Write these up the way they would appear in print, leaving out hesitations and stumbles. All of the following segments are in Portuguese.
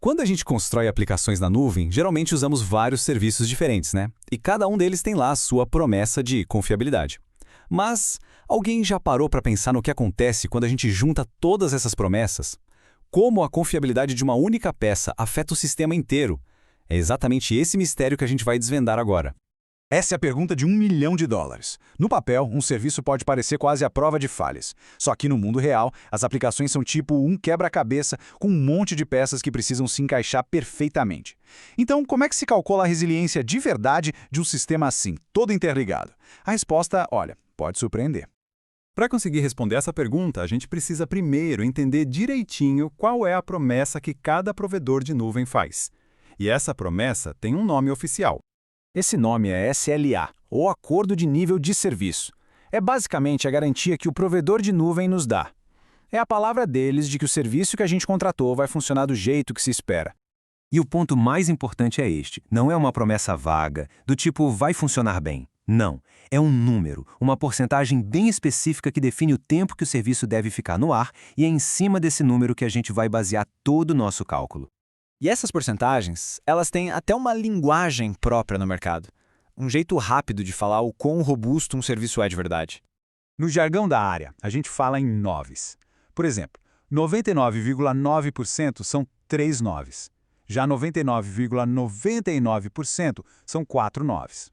Quando a gente constrói aplicações na nuvem, geralmente usamos vários serviços diferentes, né? E cada um deles tem lá a sua promessa de confiabilidade. Mas alguém já parou para pensar no que acontece quando a gente junta todas essas promessas? Como a confiabilidade de uma única peça afeta o sistema inteiro? É exatamente esse mistério que a gente vai desvendar agora. Essa é a pergunta de $1 milhão. No papel, um serviço pode parecer quase a prova de falhas. Só que no mundo real, as aplicações são tipo um quebra-cabeça com um monte de peças que precisam se encaixar perfeitamente. Então, como é que se calcula a resiliência de verdade de um sistema assim, todo interligado? A resposta, olha, pode surpreender. Para conseguir responder essa pergunta, a gente precisa primeiro entender direitinho qual é a promessa que cada provedor de nuvem faz. E essa promessa tem um nome oficial. Esse nome é SLA, ou Acordo de Nível de Serviço. É basicamente a garantia que o provedor de nuvem nos dá. É a palavra deles de que o serviço que a gente contratou vai funcionar do jeito que se espera. E o ponto mais importante é este: não é uma promessa vaga, do tipo vai funcionar bem. Não, é um número, uma porcentagem bem específica que define o tempo que o serviço deve ficar no ar, e é em cima desse número que a gente vai basear todo o nosso cálculo. E essas porcentagens, elas têm até uma linguagem própria no mercado. Um jeito rápido de falar o quão robusto um serviço é de verdade. No jargão da área, a gente fala em noves. Por exemplo, 99,9% são 3 noves. Já 99,99% são 4 noves.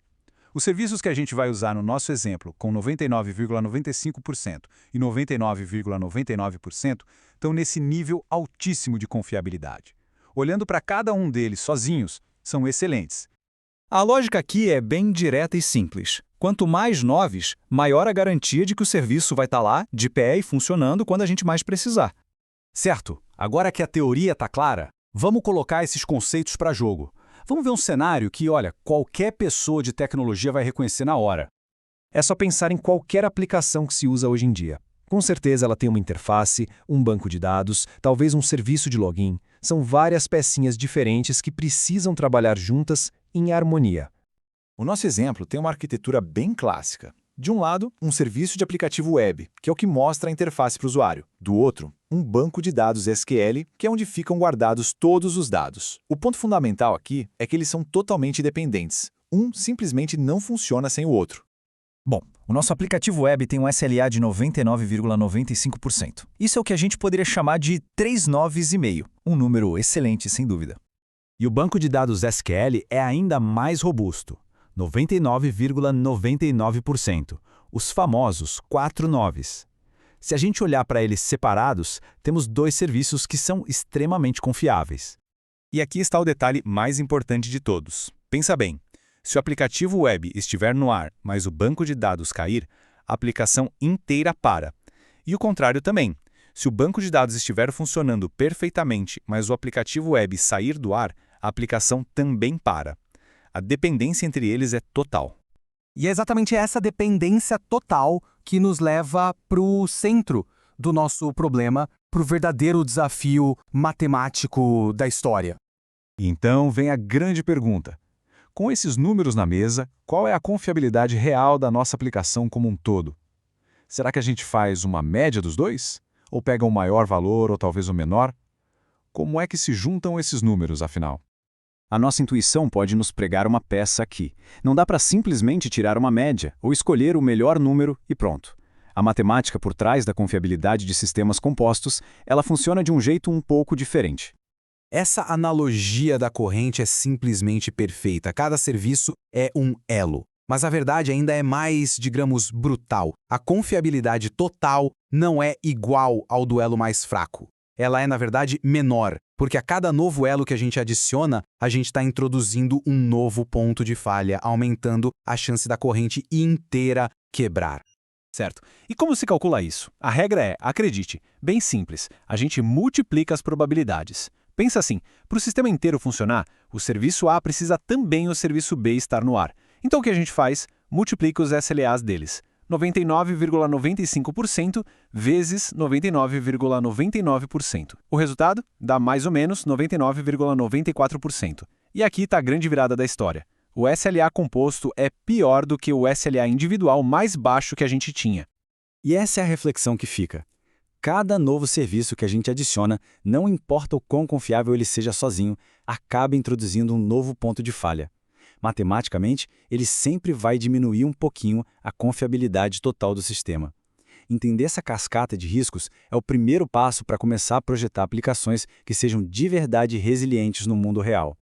Os serviços que a gente vai usar no nosso exemplo, com 99,95% e 99,99%, estão nesse nível altíssimo de confiabilidade. Olhando para cada um deles sozinhos, são excelentes. A lógica aqui é bem direta e simples. Quanto mais noves, maior a garantia de que o serviço vai estar lá, de pé e funcionando quando a gente mais precisar. Certo, agora que a teoria está clara, vamos colocar esses conceitos para jogo. Vamos ver um cenário que, olha, qualquer pessoa de tecnologia vai reconhecer na hora. É só pensar em qualquer aplicação que se usa hoje em dia. Com certeza ela tem uma interface, um banco de dados, talvez um serviço de login. São várias pecinhas diferentes que precisam trabalhar juntas em harmonia. O nosso exemplo tem uma arquitetura bem clássica. De um lado, um serviço de aplicativo web, que é o que mostra a interface para o usuário. Do outro, um banco de dados SQL, que é onde ficam guardados todos os dados. O ponto fundamental aqui é que eles são totalmente dependentes. Um simplesmente não funciona sem o outro. Bom, o nosso aplicativo web tem um SLA de 99,95%. Isso é o que a gente poderia chamar de 3 noves e meio, um número excelente, sem dúvida. E o banco de dados SQL é ainda mais robusto, 99,99%, os famosos 4 noves. Se a gente olhar para eles separados, temos 2 serviços que são extremamente confiáveis. E aqui está o detalhe mais importante de todos. Pensa bem. Se o aplicativo web estiver no ar, mas o banco de dados cair, a aplicação inteira para. E o contrário também. Se o banco de dados estiver funcionando perfeitamente, mas o aplicativo web sair do ar, a aplicação também para. A dependência entre eles é total. E é exatamente essa dependência total que nos leva para o centro do nosso problema, para o verdadeiro desafio matemático da história. Então vem a grande pergunta. Com esses números na mesa, qual é a confiabilidade real da nossa aplicação como um todo? Será que a gente faz uma média dos dois? Ou pega um maior valor ou talvez um menor? Como é que se juntam esses números, afinal? A nossa intuição pode nos pregar uma peça aqui. Não dá para simplesmente tirar uma média ou escolher o melhor número e pronto. A matemática por trás da confiabilidade de sistemas compostos, ela funciona de um jeito um pouco diferente. Essa analogia da corrente é simplesmente perfeita. Cada serviço é um elo. Mas a verdade ainda é mais, digamos, brutal. A confiabilidade total não é igual ao do elo mais fraco. Ela é, na verdade, menor, porque a cada novo elo que a gente adiciona, a gente está introduzindo um novo ponto de falha, aumentando a chance da corrente inteira quebrar. Certo. E como se calcula isso? A regra é, acredite, bem simples. A gente multiplica as probabilidades. Pensa assim, para o sistema inteiro funcionar, o serviço A precisa também o serviço B estar no ar. Então o que a gente faz? Multiplica os SLAs deles. 99,95% vezes 99,99%. O resultado dá mais ou menos 99,94%. E aqui está a grande virada da história. O SLA composto é pior do que o SLA individual mais baixo que a gente tinha. E essa é a reflexão que fica. cada novo serviço que a gente adiciona, não importa o quão confiável ele seja sozinho, acaba introduzindo um novo ponto de falha. Matematicamente, ele sempre vai diminuir um pouquinho a confiabilidade total do sistema. Entender essa cascata de riscos é o primeiro passo para começar a projetar aplicações que sejam de verdade resilientes no mundo real.